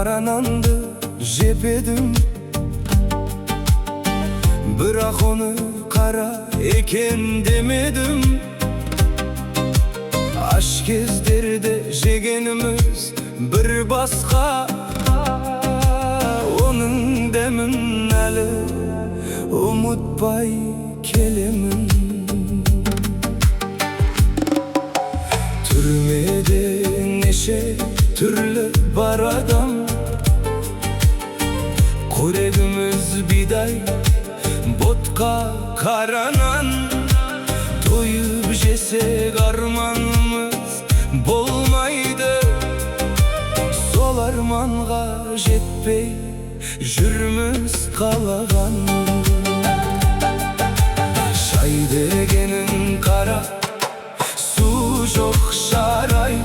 Kara nandı jep edim, biroq onu kara eken demedim. Aş kezderde jegenimiz bir basqa, onun demin ali umutpay kelemin. Türmede neşe türlü bar adam, kurebimiz biday botka karanan. Toyup jesek armanımız bolmaydı, sol armanға жетпей жүрміз қалаған. Шай дегенің қара, су жоқ шарай.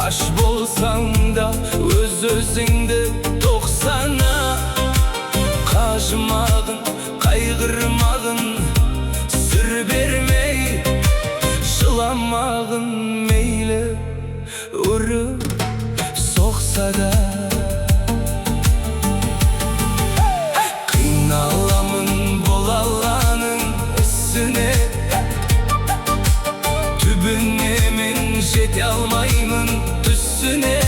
Аш болсаң да өз өзіңді тоқсана. Қажымағын, қайғырмағын сүр бермей, жыламағын мейлі ұрып соқса да. Қиналамын бұл алланың ісіне, түбіне мен жете алмаймын түсіне.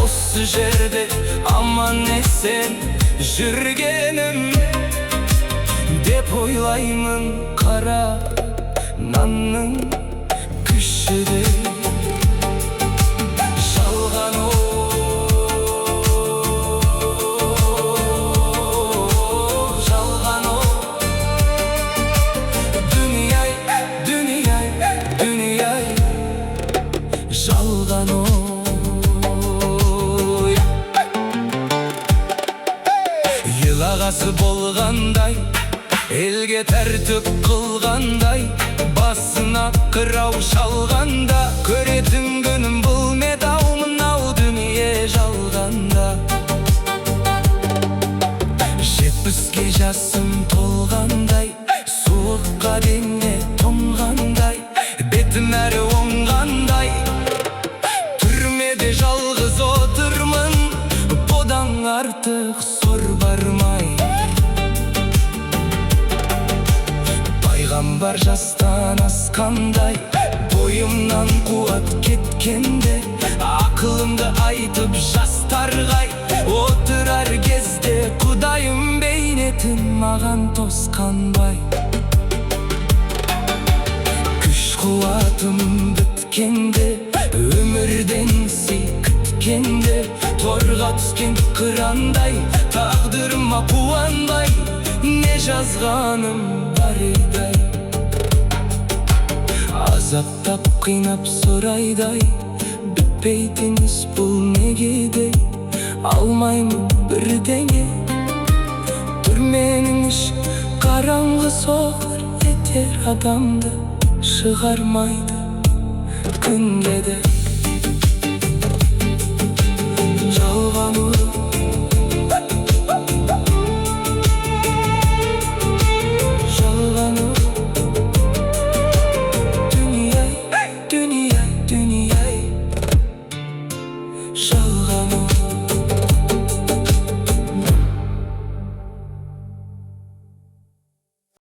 Осы жерде аман есен жүргенім деп ойлаймын, қара нанның күшіде. Жалған жалған дүнияй, дүнияй, дүнияй, жалған Елағасы болғандай, елге тәртіп қылғандай, басына қырау шалғанда, көретін күнім бұл медау мынау дүние жалғанда. Жетпіске жасым толғандай, суыққа дене тоңғандай, бетім әрі оңғандай. Түрмеде жалғыз отырмын, бұдан артық сор бармай. Пайғамбар жастан асқандай, бойымнан қуат кеткенде, ақылымды айтып жастарға отырар кезде, Құдайым бейнетін маған тосқанбай. Күш қуатым біткенде, өмірден сый күткенде, торға түскен қырандай, тағдырыма қуанбай, не жазғаным бар еді. Азаптап қинап сорайдай, бітпейтін іс бұл негедей. Алмаймын бірдеңе, түрменің іші қараңғы соғыр етер адамды, шығармайды күнге де.